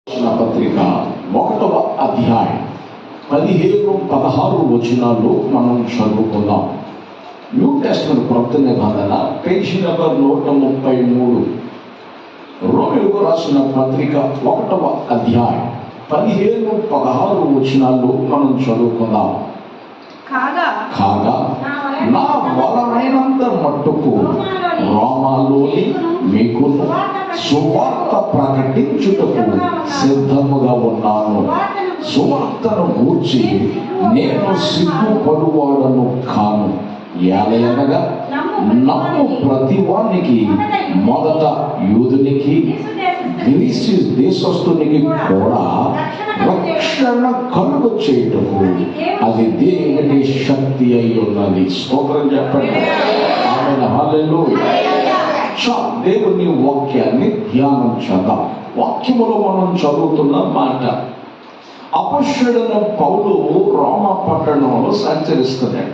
పత్రిక 1వ అధ్యాయం 15-16 వచనాలు మనం చదువుకుందాం. న్యూ టెస్టమెంట్ కొత్త నిబంధన పేజీ నెంబర్ 133. రోమీయులకు రాసిన పత్రిక 1వ అధ్యాయం 15-16 వచనాలు మనం చదువుకుందాం. కాగా నా వలనైనంత మట్టుకు రోమాలోని మీకు సువార్త ప్రకటించుటకు సిద్ధముగా ఉన్నాను. సువార్తను గూర్చి నేను సిగ్గుపడువాడను కాను. ఏలయనగా నమ్ము ప్రతివానికి మొదట యూదునికి గ్రీసు దేశస్థునికి కూడా రక్షణ కలుగు చేయుటకు అది దేవుని శక్తి అయి ఉన్నది. స్తోత్రం చెప్పండి. ఆమేన్. హల్లెలూయా. దేవుని వాక్యాన్ని ధ్యానం చేద్దాం. వాక్యములో మనం చదువుతున్న మాట, అపొస్తలుడైన పౌలు రోమా పట్టణంలో సంచరిస్తున్నాడు.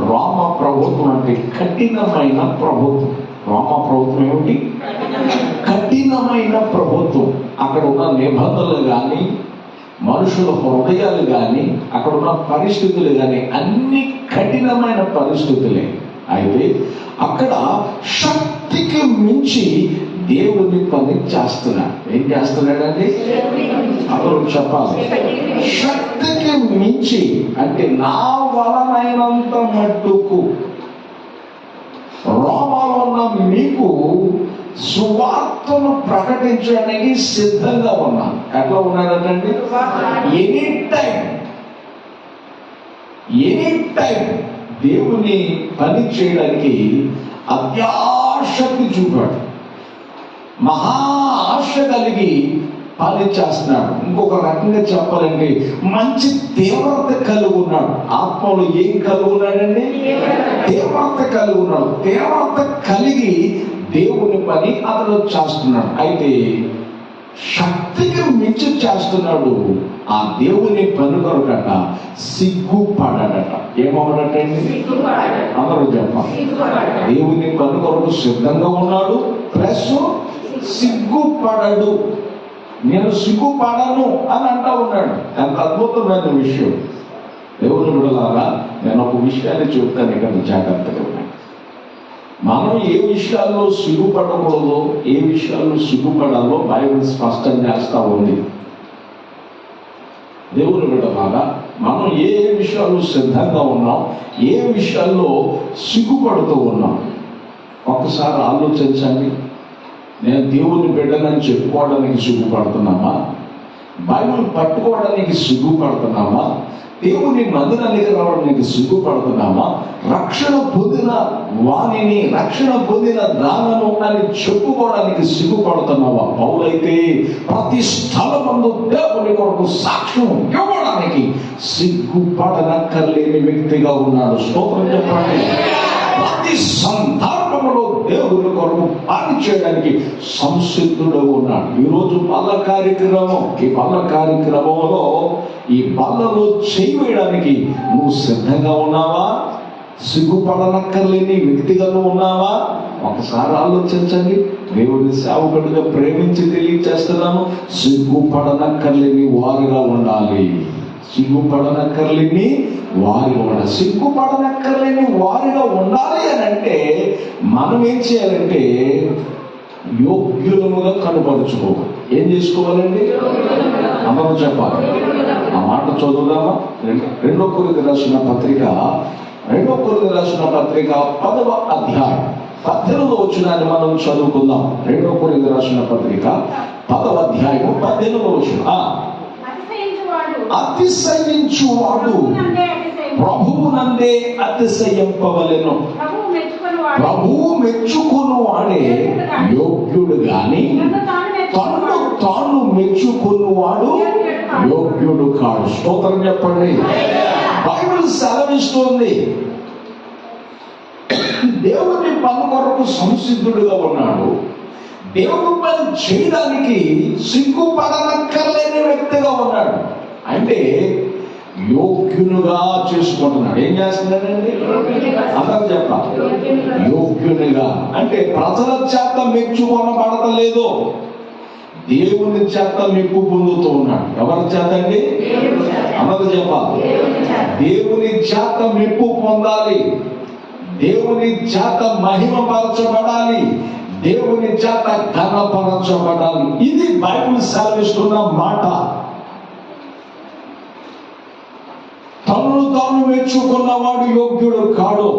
రోమ ప్రభుత్వం అంటే కఠినమైన ప్రభుత్వం. రోమ ప్రభుత్వం ఏమిటి? కఠినమైన ప్రభుత్వం. అక్కడ ఉన్న నిబంధనలు కానీ, మనుషుల హృదయాలు కానీ, అక్కడ ఉన్న పరిస్థితులు కానీ అన్ని కఠినమైన పరిస్థితులే. అయితే అక్కడ శక్తికి మించి దేవుని పని చేస్తున్నాడు. ఏం చేస్తున్నాడండి? అందరూ చెప్పాలి. శక్తికి మించి అంటే నా వలనైనంత మట్టుకు రోమాలో ఉన్న మీకు సువార్తను ప్రకటించడానికి సిద్ధంగా ఉన్నాను. ఎట్లా ఉన్నాడండి? ఎనీ టైం దేవుని పని చేయడానికి అత్యాశక్తి చూపాడు. మహా ఆశ కలిగి పని చేస్తున్నాడు. ఇంకొక రకంగా చెప్పాలంటే మంచి తీవ్రత కలిగి ఉన్నాడు. ఆత్మలో ఏం కలిగి ఉన్నాడండి? తీవ్రత కలిగి ఉన్నాడు. తీవ్రత కలిగి దేవుని పని అతను చేస్తున్నాడు. అయితే శక్తికి మించి చేస్తున్నాడు. ఆ దేవుని పని కొరకట సిగ్గుపడట. ఏమవునటండి? అందరూ చెప్పాలి. దేవుని పని కొరకు సిద్ధంగా ఉన్నాడు, ప్లస్ సిగ్గుపడడు. నేను సిగ్గుపడను అని అంటా ఉన్నాడు. ఎంత అద్భుతమైన విషయం. దేవుని బిడ్డలారా, నేను ఒక విషయాన్ని చెప్తాను, ఇక్కడ జాగ్రత్తగా ఉన్నాయి. మనం ఏ విషయాల్లో సిగ్గుపడకూడదో, ఏ విషయాల్లో సిగ్గుపడాలో బైబిల్ స్పష్టం చేస్తా ఉంది. దేవుని బిడ్డలారా, మనం ఏ విషయాల్లో సిద్ధంగా ఉన్నాం, ఏ విషయాల్లో సిగ్గుపడుతూ ఉన్నాం ఒక్కసారి ఆలోచించండి. నేను దేవుని బిడ్డనని చెప్పుకోవడానికి సిగ్గుపడుతున్నామా? బైబిల్ పట్టుకోవడానికి సిగ్గుపడుతున్నామా? దేవుని మందిరానికి రావడానికి సిగ్గుపడుతున్నామా? రక్షణ పొందిన వాణిని, రక్షణ పొందిన దానను అని చెప్పుకోవడానికి సిగ్గుపడుతున్నావా? పౌలైతే ప్రతి స్థలమందు దేవుని కొరకు సాక్ష్యం ఇవ్వడానికి సిగ్గుపడనక్కర్లేని వ్యక్తిగా ఉన్నాడు. స్తోత్రం చెప్పండి. ప్రతి సందర్భంలో దేవుని కొరకు పని చేయడానికి సంసిద్ధుడు ఉన్నాడు. ఈరోజు బల్ల కార్యక్రమం, ఈ బల్ల కార్యక్రమంలో ఈ బల్లలో చేయి వేయడానికి నువ్వు సిద్ధంగా ఉన్నావా? సిగ్గుపడనక్కర్లేని వ్యక్తిగా నువ్వు ఉన్నావా? ఒకసారి ఆలోచించండి. దేవుని సేవకుడిగా ప్రేమించి తెలియచేస్తున్నాను, సిగ్గుపడనక్కర్లేని వారిగా ఉండాలి. సిగ్గుపడనక్కర్లేని వారిగా ఉండాలి. సిగ్గుపడనక్కర్లేని వారిగా ఉండాలి అని అంటే మనం ఏం చేయాలంటే యోగ్యులముగా కనపరుచుకోవాలి. ఏం చేసుకోవాలండి? అందరూ చెప్పాలి. ఆ మాట చదువుదామా? 2 కొరింథీయులకు రాసిన పత్రిక 10వ అధ్యాయం 18వ వచనాన్ని మనం చదువుకుందాం. 2 కొరింథీయులకు రాసిన పత్రిక 10వ అధ్యాయం 18వ వచనం. అతిశయించువాడు ప్రభువునందే అతిశయింపవలెను. ప్రభువు మెచ్చుకుని వాడే యోగ్యుడు గాని తన్ను తాను మెచ్చుకుని వాడు యోగ్యుడు కాడు. స్తోత్రం చెప్పండి. బైబిల్ సెలవిస్తుంది, దేవుని పని కొరకు సంసిద్ధుడుగా ఉన్నాడు. దేవుని పని చేయడానికి సిగ్గుపడనక్కర్లేని వ్యక్తిగా ఉన్నాడు. అంటే యోగ్యునుగా చేసుకుంటున్నాడు. ఏం చేస్తున్నాడండి? అందరూ చెప్పాలి. యోగ్యునిగా అంటే ప్రజల చేత మెచ్చుకొనబడతలేదు, దేవుని చేత మెప్పు పొందుతూ ఉన్నాడు. ఎవరి చేత అండి? అన్నది చెప్పాలి. దేవుని చేత మెప్పు పొందాలి, దేవుని చేత మహిమపరచబడాలి, దేవుని చేత ఘనపరచబడాలి. ఇది బైబిల్ సెలవిస్తున్న మాట. తను తాను మెచ్చుకున్నవాడు యోగ్యుడు కాడు.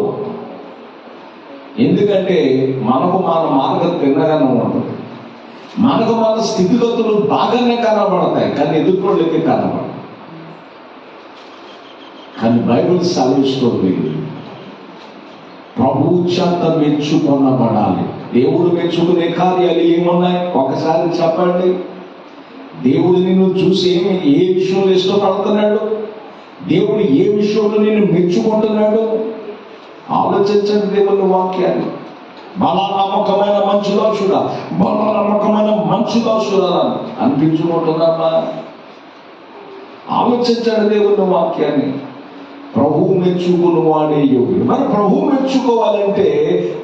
ఎందుకంటే మనకు మన మార్గం తిన్నగానే ఉంటుంది, మనకు మన స్థితిగతులు బాగానే కనబడతాయి, కానీ ఎదుర్కోలేకే కనబడతాయి. కానీ బైబిల్ సెలవిస్తుంది ప్రభు చేత మెచ్చుకొనబడాలి. దేవుడు మెచ్చుకునే కార్యాలు ఏమున్నాయి ఒకసారి చెప్పండి. దేవుడు నిన్ను చూసి ఏ విషయంలో ఇష్టపడుతున్నాడు, దేవుడు ఏ విషయంలో నిన్ను మెచ్చుకుంటున్నాడు ఆలోచించండి. దేవుని వాక్యాన్ని బలా నమ్మకమైన మంచి దాసుడా, బలా నమ్మకమైన మంచి దాసుడా అనిపించుకుంటున్నామా? ఆలోచించండి దేవుని వాక్యాన్ని. ప్రభు మెచ్చుకుని వాడే యోగుడు. మరి ప్రభు మెచ్చుకోవాలంటే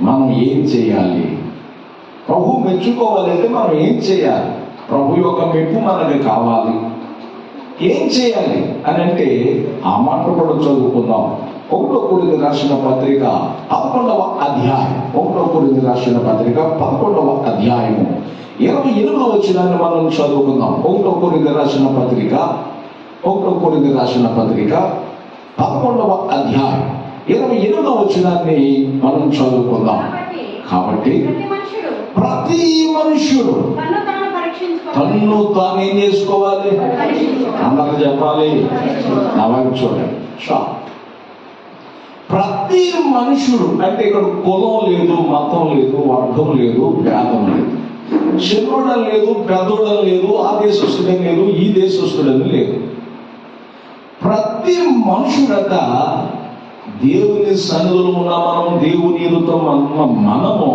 మనం ఏం చేయాలి? ప్రభు మెచ్చుకోవాలంటే మనం ఏం చేయాలి? ప్రభు యొక్క మెప్పు మనకి కావాలి. ఏం చేయాలి అని అంటే ఆ మాట కూడా చదువుకుందాం. 1 కొరింథీ రాసిన పత్రిక 11వ అధ్యాయం. 1 కొరింథీ రాసిన పత్రిక 11వ అధ్యాయము 28వ వచనాన్ని మనం చదువుకుందాం. 1 కొరింథీ రాసిన పత్రిక 11వ అధ్యాయం 28వ వచనాన్ని మనం చదువుకుందాం. కాబట్టి ప్రతి మనుష్యుడు తన్ను తాను ఏం చేసుకోవాలి? అందరూ చెప్పాలి. నా వైపు చూడండి. ప్రతి మనుషుడు అంటే ఇక్కడ కులం లేదు, మతం లేదు, వర్గం లేదు, భేదం లేదు, చిన్నోడం లేదు, పెద్దోడం లేదు, ఆ దేశస్తుడని లేదు, ఈ దేశస్తుడని లేదు. ప్రతి మనుషుడట దేవుని సన్నిధిలో ఉన్న మనం, దేవుని ఎదుట మనము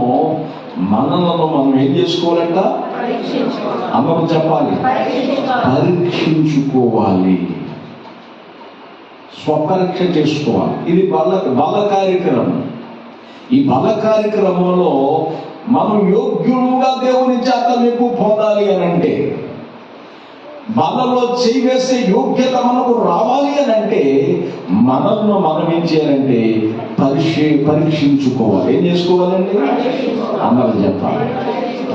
మనలను మనం ఏం చేసుకోవాలంట? అందరూ చెప్పాలి, పరీక్షించుకోవాలి, స్వపరీక్ష చేసుకోవాలి. ఇది బల కార్యక్రమం. ఈ బల కార్యక్రమంలో మనం యోగ్యులుగా దేవుని చేత మెప్పు పొందాలి అని అంటే, బలలో చేవేసే యోగ్యత మనకు రావాలి అని అంటే మనల్ని మనం ఏం చేయాలంటే పరీక్షించుకోవాలి. ఏం చేసుకోవాలండి? అందరూ చెప్పాలి,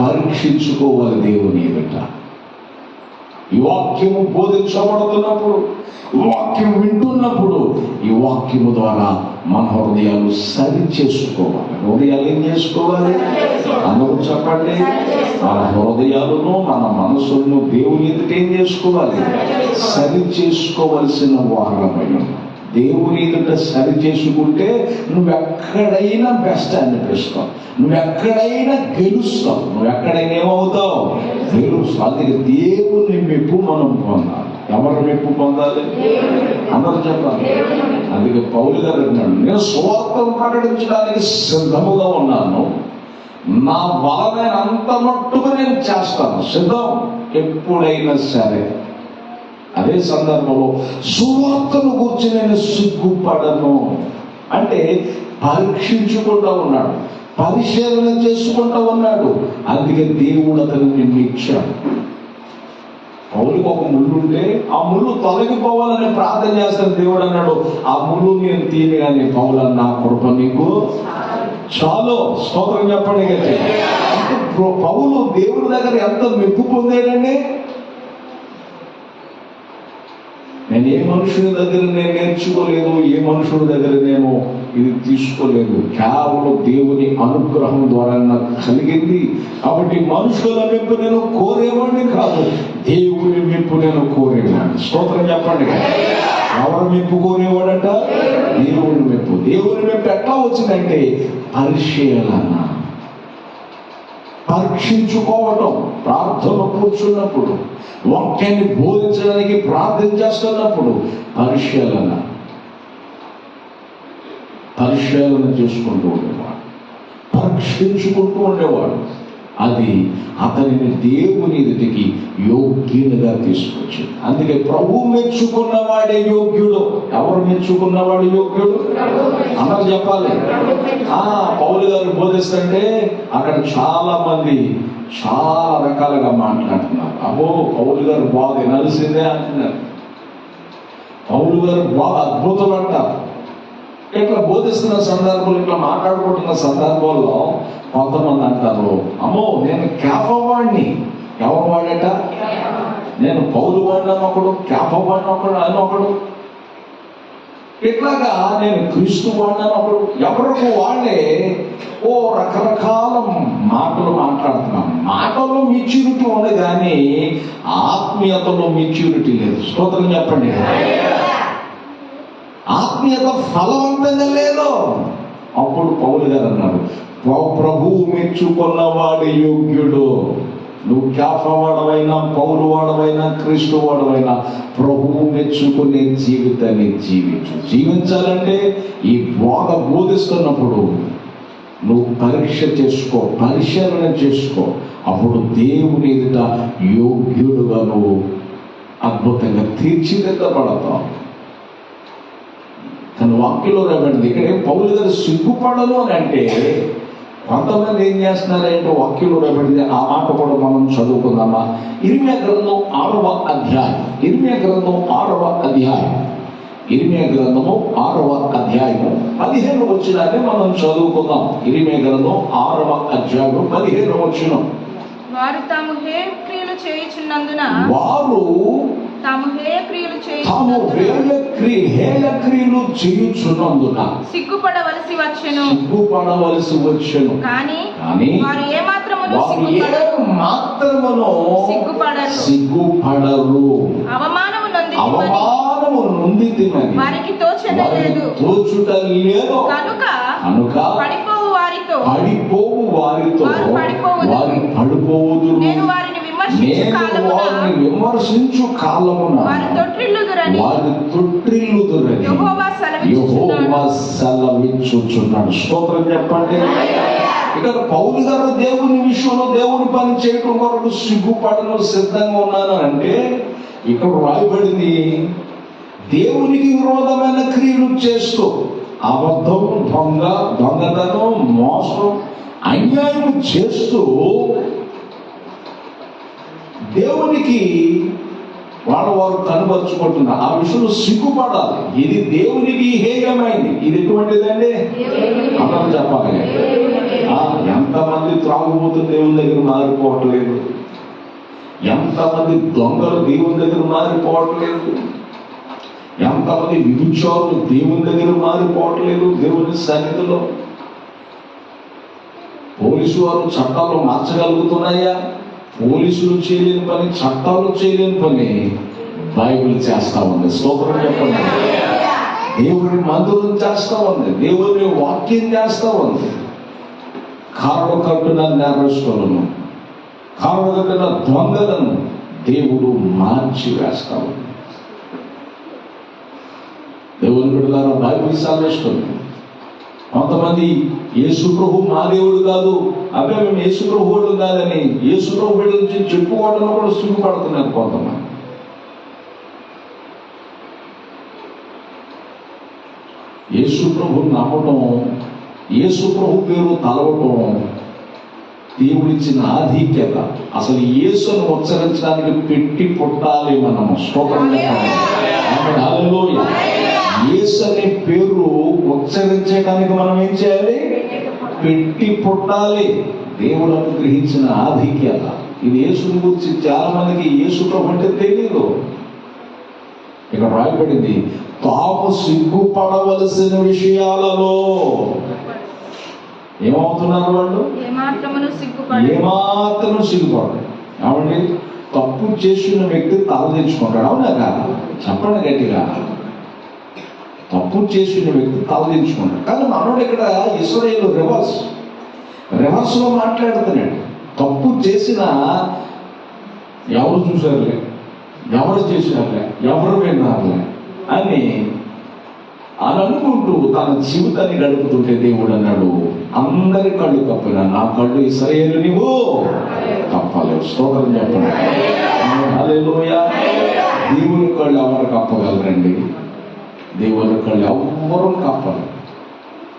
పరీక్షించుకోవాలి దేవుని ఎదుట. ఈ వాక్యము బోధించబడుతున్నప్పుడు, వాక్యం వింటున్నప్పుడు ఈ వాక్యము ద్వారా మన హృదయాలు సరి చేసుకోవాలి. హృదయాలు ఏం చేసుకోవాలి? అందరూ చెప్పండి. మన హృదయాలను మన మనసులను దేవుని ఎదుట ఏం చేసుకోవాలి? సరి చేసుకోవలసిన వారమై దేవుని ఎదుట సరి చేసుకుంటే నువ్వెక్కడైనా బెస్ట్ అనిపిస్తావు, నువ్వెక్కడైనా గెలుస్తావు, నువ్వెక్కడైనా ఏమవుతావు? గెలుస్తావు. అందుకే దేవుని మెప్పు మనం పొందాలి. ఎవరు మెప్పు పొందాలి? అందరూ చెప్పాలి. అందుకే పౌలు గారు అన్నాడు, నేను సువార్తను ప్రకటించడానికి సిద్ధముగా ఉన్నాను, నా బలమైన అంత మట్టుకు నేను చేస్తాను, సిద్ధం. ఎప్పుడైనా సరే అదే సందర్భంలో సువార్తను గురించి నేను సిగ్గుపడను అంటే పరీక్షించుకుంటూ ఉన్నాడు, పరిశీలన చేసుకుంటూ ఉన్నాడు. అందుకే దేవుడు అతను నిన్ను ఇచ్చాడు. పౌలుకి ఒక ముళ్ళు ఉంటే ఆ ముళ్ళు తొలగిపోవాలని ప్రార్థన చేస్తాను. దేవుడు అన్నాడు, ఆ ముళ్ళు నేను తీయగానే పౌలు నా కృప నీకు చాలు. స్తోత్రం చెప్పండి. అంటే పౌలు దేవుడి దగ్గర ఎంత మెప్పు పొందాడండి. నేను ఏ మనుషుని దగ్గర నేను నేర్చుకోలేదు, ఏ మనుషుడి దగ్గర నేను ఇది తీసుకోలేదు, కేవలం దేవుని అనుగ్రహం ద్వారా నాకు కలిగింది. కాబట్టి మనుషుల మెప్పు నేను కోరేవాడిని కాదు, దేవుని మెప్పు నేను కోరేవాడిని. స్తోత్రం చెప్పండి. ఎవరు మెప్పు కోరేవాడట? దేవుని మెప్పు. దేవుని మెప్పు ఎట్లా వచ్చిందంటే పరిశీలన, పరీక్షించుకోవటం. ప్రార్థన కూర్చున్నప్పుడు, వాక్యాన్ని బోధించడానికి ప్రార్థన చేస్తున్నప్పుడు పరిశీలన చేసుకుంటూ ఉండేవాడు, పరీక్షించుకుంటూ ఉండేవాడు. అది అతనిని దేవుని ఎదుటికి యోగ్యునిగా తీసుకొచ్చింది. అందుకే ప్రభు మెచ్చుకున్నవాడే యోగ్యుడు. ఎవరు మెచ్చుకున్నవాడు యోగ్యుడు? అందరూ చెప్పాలి. పౌలు గారు బోధిస్తుంటే అక్కడ చాలా మంది చాలా రకాలుగా మాట్లాడుతున్నారు. అబ్బో పౌలు గారు బాగా వినాల్సిందే అంటున్నారు. పౌలు గారు బాగా అద్భుతం అంటారు. ఇట్లా బోధిస్తున్న సందర్భంలో, ఇట్లా మాట్లాడుకుంటున్న సందర్భంలో కొంతమంది అంటారు, అమ్మో నేను కేఫవాడిని. ఎవరు వాడట? నేను పౌలు వాడిన ఒకడు, కేఫవాడిన ఒకడు, అని ఒకడు. ఇట్లాగా నేను క్రీస్తు వాడిన ఒకడు. ఎవరికి వాళ్ళే రకరకాల మాటలు మాట్లాడుతున్నాం. మాటల్లో మెచ్యూరిటీ ఉంది కానీ ఆత్మీయతలో మెచ్యూరిటీ లేదు. స్తోత్రం చెప్పండి. ఆత్మీయత ఫలవంతంగా లేదు. అప్పుడు పౌలు గారు అన్నారు, ప్రభువు మెచ్చుకున్నవాడు యోగ్యుడు. నువ్వు కేఫవాడవైనా, పౌలు వాడవైనా, క్రీస్తు వాడవైనా ప్రభువు మెచ్చుకునే జీవితాన్ని జీవించాలంటే ఈ బోధిస్తున్నప్పుడు నువ్వు పరీక్ష చేసుకో, పరిశీలన చేసుకో. అప్పుడు దేవుని ఎదుట యోగ్యుడుగా నువ్వు అద్భుతంగా తీర్చిదిద్దబడతావు. కానీ వాక్యంలో రాబడింది ఇక్కడే పౌలు గారు సిగ్గుపడను అని అంటే, కొంతమంది ఏం చేస్తున్నారంటే వాక్యంలో రాబడింది ఆ మాట కూడా మనం చదువుకుందామా? ఇర్మియా గ్రంథం 6వ అధ్యాయం. ఇర్మియా గ్రంథం 6వ అధ్యాయం. ఇర్మియా గ్రంథము 6వ అధ్యాయము 15వ వచనాన్ని మనం చదువుకుందాం. ఇర్మియా గ్రంథం 6వ అధ్యాయం 15వ వచనం. వారు తాము హేయ క్రియలు చేయుచున్నందున సిగ్గుపడవలసి వచ్చెను. కానీ వారు ఏమాత్రమును సిగ్గుపడరు. అవమానము నొందితిమని వారికి తోచుట లేదు. కనుక పడిపోవు వారితో వారు పడిపోవుదురు. నేను వారిని విమర్శించు కాలమున వారు తొట్టిల్లుదురని యెహోవా సెలవిచ్చుచున్నాడు. స్తోత్రం చెప్పండి. ఇక్కడ పౌలు గారు దేవుని విషయంలో దేవుని పని చేయటం కొరకు సిగ్గుపడను సిద్ధంగా ఉన్నాను అంటే, ఇక్కడ రాయబడింది దేవునికి విరోధమైన క్రియలు చేస్తూ అబద్ధం, దొంగతనం, మోసం, అన్యాయం చేస్తూ దేవునికి వారు కనబరుచుకుంటున్నారు. ఆ విషయంలో సిగ్గుపడాలి. ఇది దేవునికి హేయమైంది. ఇది ఎటువంటిదండి? అందరూ చెప్పాలి. ఎంతమంది త్రాగుబోతు దేవుని దగ్గర మారిపోవట్లేదు, ఎంతమంది దొంగలు దేవుని దగ్గర మారిపోవట్లేదు, ఎంతమంది విభిచారులు దేవుని దగ్గర మారిపోవట్లేదు. దేవుని సన్నిధిలో పోలీసు వారు చట్టాలు మార్చగలుగుతున్నాయా? పోలీసులు చేయలేని పని, చట్టాలు చేయలేని పని బైబిల్ చేస్తా ఉంది. స్తోత్రం చెప్పండి. దేవుని మందిరం చేస్తా ఉంది, దేవుని వాక్యం చేస్తా ఉంది. కారణం కట్టిన నేరస్తులను, కారణం కట్టిన దొంగలను దేవుడు మార్చి వేస్తా ఉంది. దేవుని బిడ్డలారా, బైబిల్ సాధిస్తుంది. కొంతమంది యేసు ప్రభు మా దేవుడు కాదు, అబ్బాయి మేము యేసు ప్రభువుడు కాదని యేసు ప్రభు బిడ్డల నుంచి చెప్పుకోవడం కూడా సిగ్గుపడుతున్నారు కొంతమంది. యేసు ప్రభు నమ్మటం, యేసు ప్రభు పేరు తలవటం దేవుడిచ్చిన ఆధిక్యత. అసలు యేసును ఉచ్చరించడానికి పెట్టి పుట్టాలి మనము. స్తోత్రం చెప్పాలి. యేసు అనే పేరు ఉచ్చరించడానికి మనం ఏం చేయాలి? పెట్టి పుట్టాలి. దేవుడు అనుగ్రహించిన ఆధిక్యత ఇది. యేసుని గురించి చాలా మందికి యేసు ప్రభు అంటే తెలియదు. ఇక్కడ రాయబడింది, తాము సిగ్గుపడవలసిన విషయాలలో ఏమవుతున్నారు వాళ్ళు? ఏమాత్రం సిగ్గుపడరు. కాబట్టి తప్పు చేసిన వ్యక్తి తల తెచ్చుకుంటాడు. అవునా కాదా? చెప్పండి గట్టిగా. తప్పు చేసిన వ్యక్తి తలదించుకున్నాడు. కానీ మనోడు ఇక్కడ ఇశ్రాయేలు రివర్స్లో మాట్లాడుతున్నాడు. తప్పు చేసిన ఎవరు చూశారులే, ఎవరు చేశారులే, ఎవరు విన్నారులే అని అని అనుకుంటూ తన జీవితాన్ని గడుపుతుంటే దేవుడు అన్నాడు, అందరి కళ్ళు కప్పినా నా కళ్ళు ఇశ్రాయేలు నీవు కప్పాలి. స్తోత్రం చెప్పండి. హల్లెలూయా. దేవుని కళ్ళు ఎవరు కప్పగలరండి? దేవుని కళ్ళు ఎవ్వరూ కప్పరు.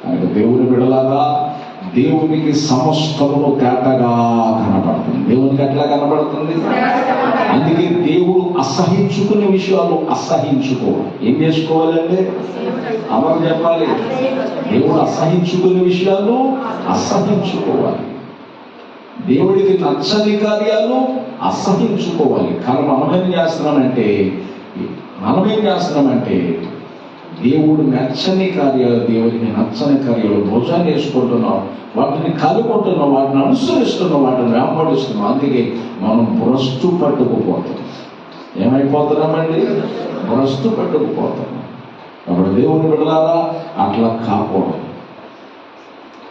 అంటే దేవుని బిడలాగా దేవునికి సమస్తము తేటగా కనబడుతుంది. దేవునికి ఎట్లా కనబడుతుంది? అందుకే దేవుడు అసహించుకునే విషయాలు అసహించుకోవాలి. ఏం చేసుకోవాలంటే అమలు చెప్పాలి. దేవుడు అసహించుకునే విషయాలు అసహించుకోవాలి. దేవుడికి నచ్చని కార్యాలు అసహించుకోవాలి. కానీ మనమేం చేస్తున్నామంటే దేవుడు నచ్చని కార్యాలు, దేవుడికి నచ్చని కార్యాలు భోజనం చేసుకుంటున్నాం, వాటిని కలుగుకుంటున్నాం, వాటిని అనుసరిస్తున్నాం, వాటిని వెంబడిస్తున్నాం. అందుకే మనం భ్రష్టు పట్టుకుపోతాం. ఏమైపోతున్నామండి? భ్రష్టు పట్టుకుపోతున్నాం. అప్పుడు దేవుని బిడ్డలారా అట్లా కాకూడదు.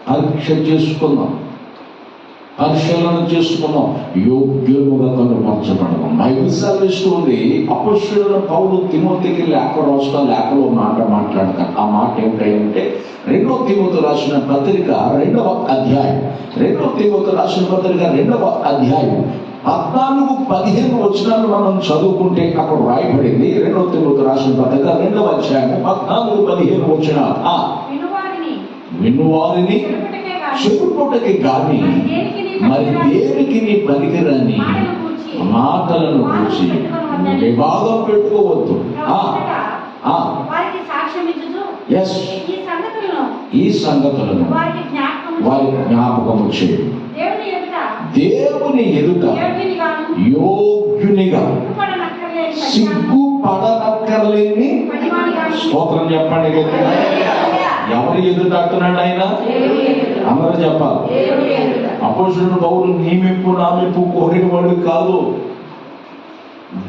పరీక్ష చేసుకుందాం, పరిశీలన చేసుకున్నాం, యోగ్యముగా కనుపరచబడదాం. బైబిల్ సెలవిస్తుంది, అపొస్తలుడైన పౌలు తిమోతికి లేఖ లేఖలో మాట మాట్లాడతాడు. ఆ మాట ఏమిటంటే 2 తిమోతి రాసిన పత్రిక 2వ అధ్యాయం 2వ అధ్యాయం 14-15 వచనాలు మనం చదువుకుంటే అక్కడ రాయబడింది. 2 తిమోతి రాసిన పత్రిక 2వ అధ్యాయం 14-15 వచనాలు. వినువారిని చెప్పుటకి గాని మరి దేనికి నీ పనికిరాని మాటలను గురించి వివాదం పెట్టుకోవద్దు. ఈ సంగతులను వారి జ్ఞాపకము చేయండి. దేవుని ఎదుట యోగ్యునిగా సిగ్గుపడనక్కర్లేని స్తోత్రం చెప్పండి. ఎవరి ఎదుట అంటున్నాడు ఆయన? అందరూ చెప్పాలి. అపొస్తలుడైన పౌలు నీ మెప్పు నా మెప్పు కోరేవాడు కాదు,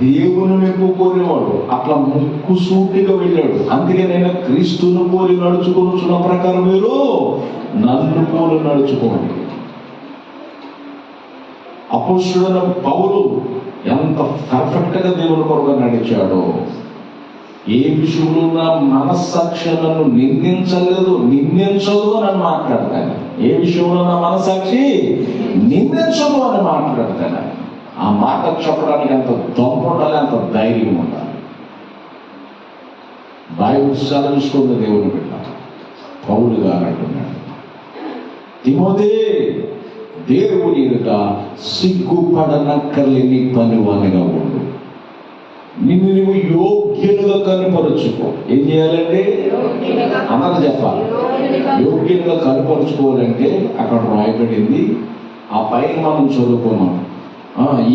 దేవుని మెప్పు కోరేవాడు. అట్లా ముక్కుసూటిగా వెళ్ళాడు. అందుకే నేను క్రీస్తును పోలి నడుచుకొనుచున్న ప్రకారం మీరు నన్ను పోలి నడుచుకోండి. అపొస్తలుడైన పౌలు ఎంత పర్ఫెక్ట్ గా దేవుని కొరకు నడిచాడో, ఏ విషయంలో నా మనస్సాక్షి నన్ను నిందించదు అని మాట్లాడతాను. ఏ విషయంలో నా మనస్సాక్షి నిందించదు అని మాట్లాడతాను. ఆ మాట చెప్పడానికి ఎంత దమ్ము ఉండాలి, అంత ధైర్యం ఉండాలి. బైబిల్ సెలవిస్తుంది దేవుని బిడ్డ. పౌలు గారు అంటున్నాడు, తిమోథీ దేవుని ఎదుట సిగ్గుపడనక్కర్లేని పనివానిగా ఉండు. నిన్ను నువ్వు యోగ్యులుగా కనుపరుచుకో. ఏం చేయాలంటే అందరూ చెప్పాలి. యోగ్యులుగా కనుపరుచుకోవాలంటే అక్కడ రాయబడింది. ఆ పైన మనం చదువుకున్నాం,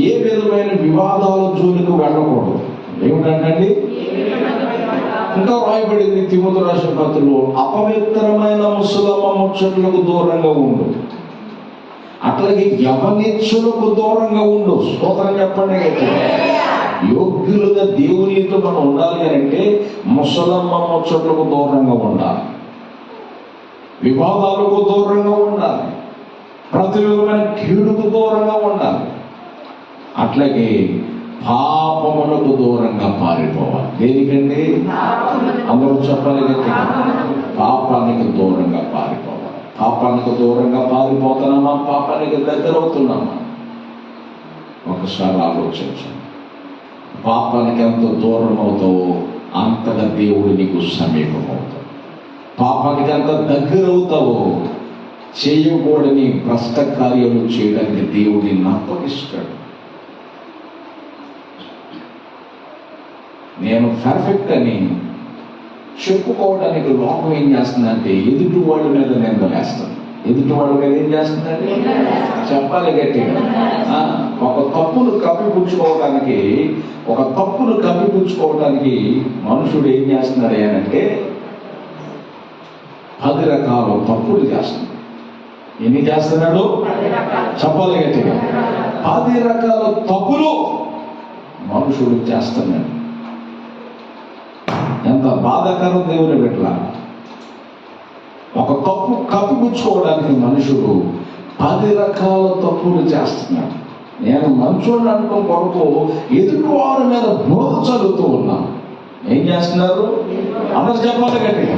ఏ విధమైన వివాదాల జోలికి వెళ్ళకూడదు. ఏమిటండి? ఇంకా రాయబడింది తిమోతి రాసిన పత్రికలో, అపవిత్రమైన ముసలమ్మ ముచ్చట్లకు దూరంగా ఉండు. అట్లాగే యవనిచ్చులకు దూరంగా ఉండు. స్తోత్రం చెప్పండి. యోగ్యులుగా దేవునితో మనం ఉండాలి అంటే ముసలమ్మ ముచ్చట్లకు దూరంగా ఉండాలి, వివాదాలకు దూరంగా ఉండాలి, ప్రతి విధమైన కీడుకు దూరంగా ఉండాలి. అట్లాగే పాపములకు దూరంగా పారిపోవాలి. దేనికండి? అందరూ చెప్పాలి గట్టిగా. పాపానికి దూరంగా పారిపోవాలి. పాపానికి దూరంగా పారిపోతున్నామా? పాపానికి దగ్గర అవుతున్నామా? ఒకసారి ఆలోచించండి. పాపానికి ఎంత దూరం అవుతావో అంతగా దేవుడు నీకు సమీపం అవుతావు. పాపానికి ఎంత దగ్గర అవుతావో చేయకూడని భ్రష్ట కార్యాలు చేయడానికి దేవుడు నిన్ను అప్పగిస్తాడు. నేను పర్ఫెక్ట్ అని చెప్పుకోవడానికి లోకం ఏం చేస్తుందంటే ఎదుటి వాళ్ళ మీద నిందలేస్తాను. ఎదుటి వాళ్ళ మీద ఏం చేస్తుందంటే చెప్పాలి గట్టిగా. ఒక తప్పును కప్పిపుచ్చుకోవడానికి మనుషుడు ఏం చేస్తున్నాడు అంటే 10 రకాల తప్పులు చేస్తున్నాడు. ఎన్ని చేస్తున్నాడు? చెప్పాలి గట్టిగా. 10 రకాల తప్పులు మనుషుడు చేస్తున్నాడు. ఎంత బాధాకరం దేవుని బిడ్డల. ఒక తప్పు కప్పిపుచ్చుకోవడానికి మనుషుడు 10 రకాల తప్పులు చేస్తున్నాడు. నేను మంచోడు అనుకో కొరకు ఎదుటి వారి మీద బోధ చదువుతూ ఉన్నాను. ఏం చేస్తున్నారు? అందరు చెప్పాలి గట్టిగా.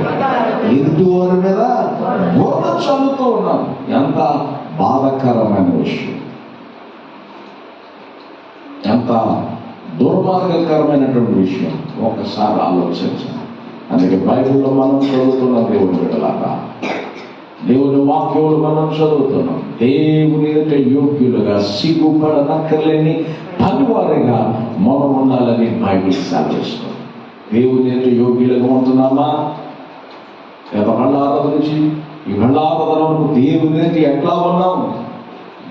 ఎదుటి వారి మీద బురద చల్లుతూ ఉన్నాం. ఎంత బాధాకరమైన విషయం, ఎంత దుర్మార్గకరమైనటువంటి విషయం ఒకసారి ఆలోచించండి. అందుకే బైబిల్లో మనం చదువుతున్నాం, దేవుని బిడ్డలారా, దేవుని వాక్యములు మనం చదువుతున్నాం. దేవుని ఎదుట యోగ్యులుగా సిగ్గుపడనక్కర్లేని పనివారిగా మనం ఉండాలని బైబిల్ సెలవిస్తుంది. దేవుని ఎదుట యోగ్యులుగా ఉంటున్నామా? బళ్ళారధించి ఈ బళ్ళారధనకు దేవుని ఎదుట ఎట్లా ఉన్నాం?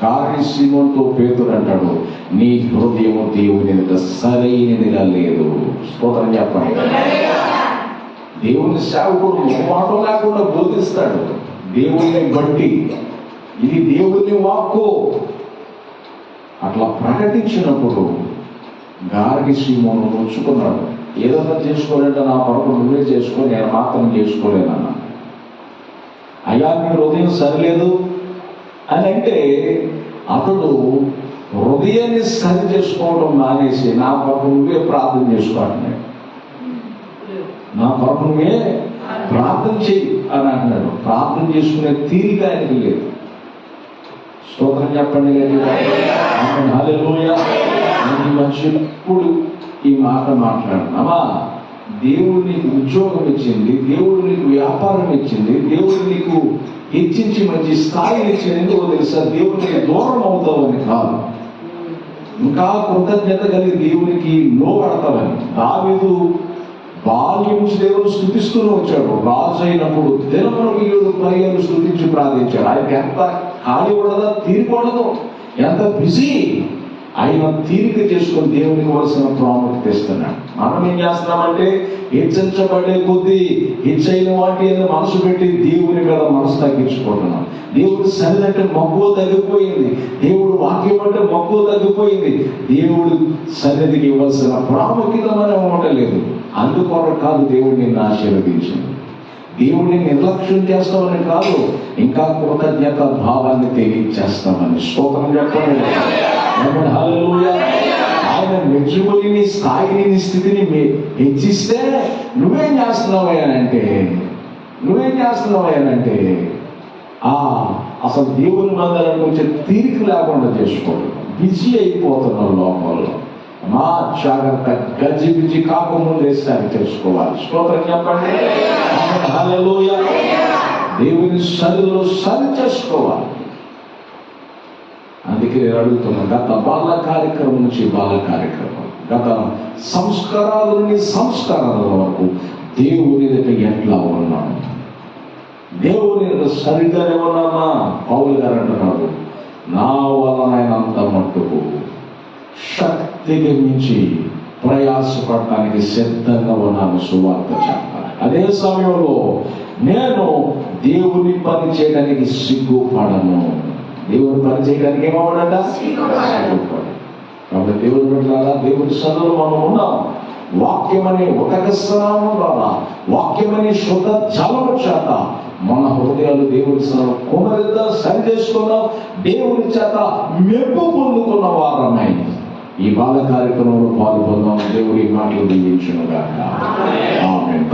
గారి సీమోనుతో పేతురు అంటాడు, నీ హృదయము దేవుని ఎదుట సరైనదిగా లేదు. స్తోత్రం చెప్పండి. దేవుని సేవకుడు మాట లేకుండా బోధిస్తాడు దేవుని బట్టి. ఇది దేవుని వాక్కు. అట్లా ప్రకటించినప్పుడు గారికి సీమోను నొచ్చుకున్నాడు. ఏదన్నా చేసుకోలేంటే నా కొరకు నువ్వే చేసుకో, నేను మాత్రం చేసుకోలేనన్నా. అయ్యా నీ హృదయం సరిలేదు అని అంటే అతడు హృదయాన్ని సరి చేసుకోవడం మానేసి నా కొరకు నువ్వే ప్రార్థన చేసుకోండి, నా కొరకు నువ్వే ప్రార్థన చెయ్యి అని అంటున్నాడు. ప్రార్థన చేసుకునే తీరిక ఆయనకి లేదు. స్తోత్రం చెప్పండి. హల్లెలూయా. మంచి ఎప్పుడు ఈ మాట మాట్లాడుతున్నామా? దేవుడు నీకు ఉద్యోగం ఇచ్చింది, దేవుడు నీకు వ్యాపారం ఇచ్చింది, దేవుడు నీకు హెచ్చించి మంచి స్థాయిని ఇచ్చింది. ఎందుకో తెలుసా? దేవుడికి దూరం అవుతావని కాదు, ఇంకా కృతజ్ఞత కలిగి దేవునికి లోబడతావని. దావీదు బాల్యం నుంచి దేవుడు స్తుతిస్తూనే వచ్చాడు. రాజు అయినప్పుడు దినమునకు 7 పర్యాలు స్తుతించి ప్రార్థించాడు. ఆయనకి ఎంత ఖాళీ ఉండదా, తీరిక ఉండదు, ఎంత బిజీ ఆయన తీరిక చేసుకొని దేవునికి ఇవ్వాల్సిన ప్రాముఖ్యత ఇస్తున్నాడు. మనం ఏం చేస్తున్నామంటే హెచ్చరించబడే కొద్దీ హెచ్చైన వాటి మనసు పెట్టి దేవుని మీద మనసు తగ్గించుకుంటున్నాం. దేవుడు సరిదంటే మక్కువ తగ్గిపోయింది, దేవుడు వాక్యం అంటే మక్కువ తగ్గిపోయింది. దేవుడు సన్నిధికి ఇవ్వాల్సిన ప్రాముఖ్యత మనం ఉండలేదు. అందుకొరకు కాదు దేవుడు నిన్ను ఆశీర్వదించింది. దేవుడిని నిర్లక్ష్యం చేస్తామని కాదు, ఇంకా కృతజ్ఞత భావాన్ని తెలియచేస్తామని. స్తోత్రం చెప్పండి. హల్లెలూయా. ఆయన మెచ్చుకొని నీ స్థాయిని, నీ స్థితిని హెచ్చిస్తే నువ్వేం చేస్తున్నావయ్యానంటే అసలు దేవుని మందిరం గురించి తీరిక లేకుండా చేసుకోవడం, బిజీ అయిపోతున్నావు లోపల్లో. మా జాగ్రత్త, గజిబిజి కాకముందే సరి చేసుకోవాలి. స్తోత్రం చెప్పండి. హల్లెలూయా. దేవుని సరిలో సరి చేసుకోవాలి. అందుకే నేను అడుగుతున్నా, గత బాల కార్యక్రమం నుంచి బాల కార్యక్రమం, గత సంస్కారాల నుండి సంస్కారాల వరకు దేవుని దగ్గర ఎట్లా ఉన్నాను? దేవుని సరిగానే ఉన్నామా? పౌలు గారు అంటున్నాడు, నా వలనైనంత మట్టుకు శక్తికి మించి ప్రయాసపడటానికి సిద్ధంగా ఉన్నాను సువార్త చెప్పాలి. అదే సమయంలో నేను దేవుని పని చేయడానికి సిగ్గుపడను. దేవుని పని చేయడానికి ఏమవడట? సిగ్గుపడు. కాబట్టి దేవుని బిడ్డలారా, దేవుని సన్నిధిలో మనం ఉన్నాం. వాక్యమనే ఉదకస్నానం ద్వారా, వాక్యమనే శుద్ధ జలము చేత మన హృదయాలు దేవుని సన్నిధిలో కుమరిద్దాం, సరి చేసుకున్నాం. దేవుని చేత మెప్పు పొందుకున్న వారమై ఈ బాల కార్యక్రమంలో పాల్గొందాం. దేవుడి మాటలు దీవించును గాక. ఆమేన్.